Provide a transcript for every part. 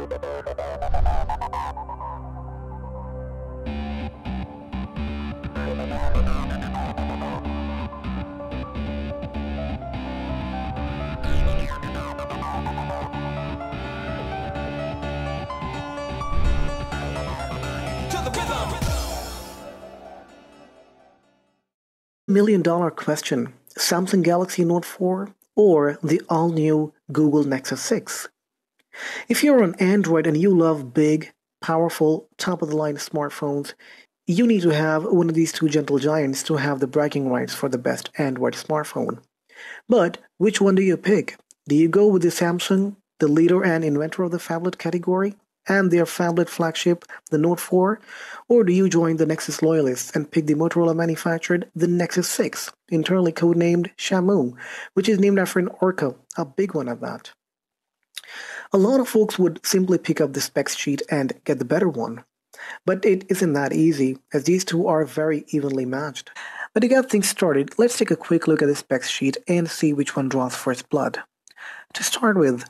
$1 million question: Samsung Galaxy Note 4 or the all-new Google Nexus 6? If you're on Android and you love big, powerful, top-of-the-line smartphones, you need to have one of these two gentle giants to have the bragging rights for the best Android smartphone. But which one do you pick? Do you go with the Samsung, the leader and inventor of the phablet category, and their phablet flagship, the Note 4, or do you join the Nexus loyalists and pick the Motorola-manufactured the Nexus 6, internally codenamed Shamu, which is named after an orca, a big one at that? A lot of folks would simply pick up the specs sheet and get the better one. But it isn't that easy, as these two are very evenly matched. But to get things started, let's take a quick look at the specs sheet and see which one draws first blood. To start with,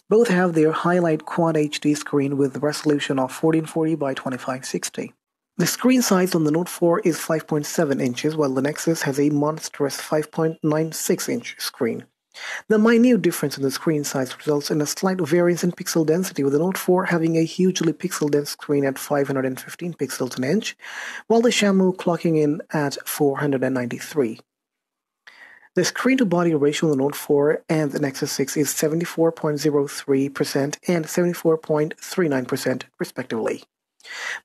both have their highlight Quad HD screen with a resolution of 1440 by 2560. The screen size on the Note 4 is 5.7 inches, while the Nexus has a monstrous 5.96-inch screen. The minute difference in the screen size results in a slight variance in pixel density, with the Note 4 having a hugely pixel-dense screen at 515 pixels an inch, while the Shamu clocking in at 493. The screen-to-body ratio on the Note 4 and the Nexus 6 is 74.03% and 74.39% respectively.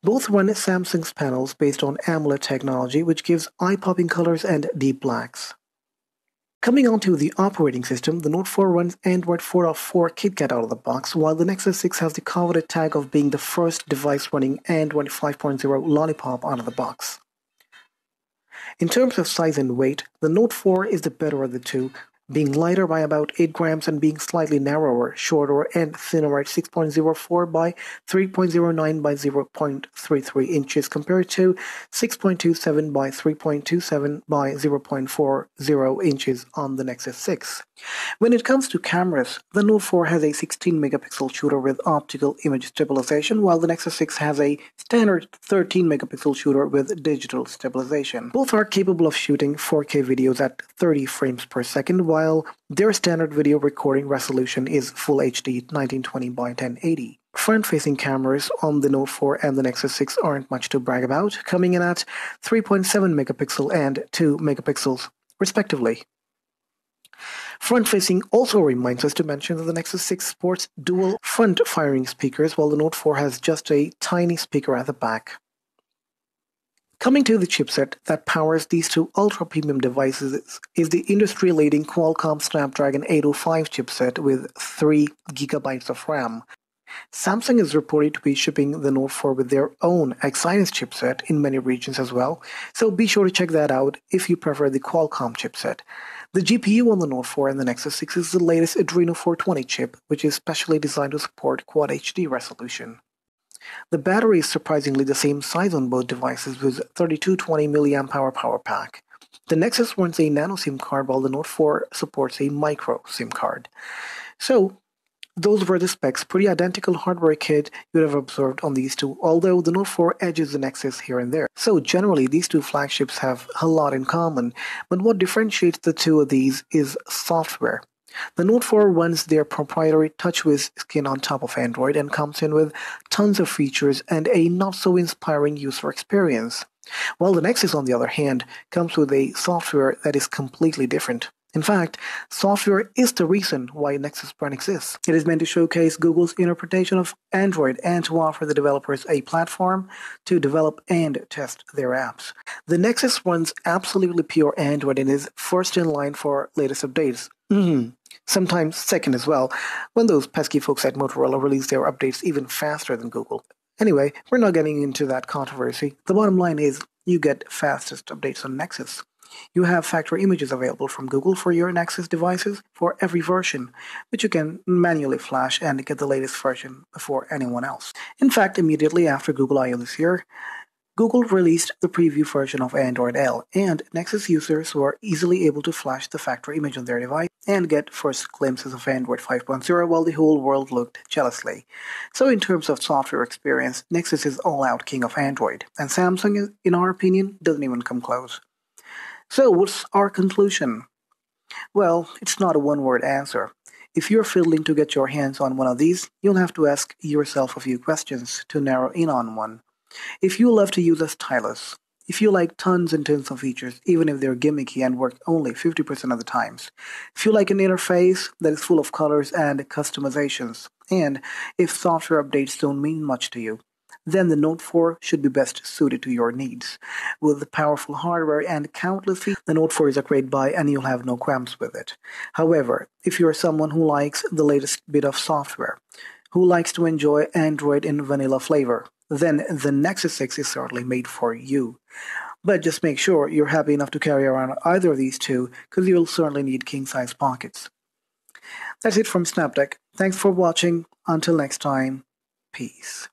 Both run Samsung's panels based on AMOLED technology, which gives eye-popping colors and deep blacks. Coming on to the operating system, the Note 4 runs Android 4.4 KitKat out of the box, while the Nexus 6 has the coveted tag of being the first device running Android 5.0 Lollipop out of the box. In terms of size and weight, the Note 4 is the better of the two, being lighter by about 8 grams and being slightly narrower, shorter, and thinner at 6.04 by 3.09 by 0.33 inches compared to 6.27 by 3.27 by 0.40 inches on the Nexus 6. When it comes to cameras, the Note 4 has a 16-megapixel shooter with optical image stabilization, while the Nexus 6 has a standard 13-megapixel shooter with digital stabilization. Both are capable of shooting 4K videos at 30 frames per second, while their standard video recording resolution is Full HD 1920 by 1080. Front-facing cameras on the Note 4 and the Nexus 6 aren't much to brag about, coming in at 3.7 megapixel and 2 megapixels, respectively. Front-facing also reminds us to mention that the Nexus 6 sports dual front-firing speakers, while the Note 4 has just a tiny speaker at the back. Coming to the chipset that powers these two ultra-premium devices is the industry-leading Qualcomm Snapdragon 805 chipset with 3 GB of RAM. Samsung is reported to be shipping the Note 4 with their own Exynos chipset in many regions as well, so be sure to check that out if you prefer the Qualcomm chipset. The GPU on the Note 4 and the Nexus 6 is the latest Adreno 420 chip, which is specially designed to support Quad HD resolution. The battery is surprisingly the same size on both devices with 3220 mAh power pack. The Nexus runs a nano SIM card while the Note 4 supports a micro SIM card. So, those were the specs, pretty identical hardware kit you'd have observed on these two, although the Note 4 edges the Nexus here and there. So generally, these two flagships have a lot in common, but what differentiates the two of these is software. The Note 4 runs their proprietary TouchWiz skin on top of Android and comes in with tons of features and a not-so-inspiring user experience, while the Nexus, on the other hand, comes with a software that is completely different. In fact, software is the reason why Nexus brand exists. It is meant to showcase Google's interpretation of Android and to offer the developers a platform to develop and test their apps. The Nexus runs absolutely pure Android and is first in line for latest updates. Sometimes second as well, when those pesky folks at Motorola release their updates even faster than Google. Anyway, we're not getting into that controversy. The bottom line is you get fastest updates on Nexus. You have factory images available from Google for your Nexus devices for every version, which you can manually flash and get the latest version before anyone else. In fact, immediately after Google I/O this year, Google released the preview version of Android L, and Nexus users were easily able to flash the factory image on their device and get first glimpses of Android 5.0 while the whole world looked jealously. So in terms of software experience, Nexus is all-out king of Android, and Samsung, in our opinion, doesn't even come close. So what's our conclusion? Well, it's not a one-word answer. If you're fiddling to get your hands on one of these, you'll have to ask yourself a few questions to narrow in on one. If you love to use a stylus, if you like tons and tons of features, even if they're gimmicky and work only 50% of the times, if you like an interface that is full of colors and customizations, and if software updates don't mean much to you, then the Note 4 should be best suited to your needs. With powerful hardware and countless features, the Note 4 is a great buy and you'll have no qualms with it. However, if you're someone who likes the latest bit of software, who likes to enjoy Android in vanilla flavor, then the Nexus 6 is certainly made for you. But just make sure you're happy enough to carry around either of these two, because you'll certainly need king-size pockets. That's it from SnapTech. Thanks for watching. Until next time, peace.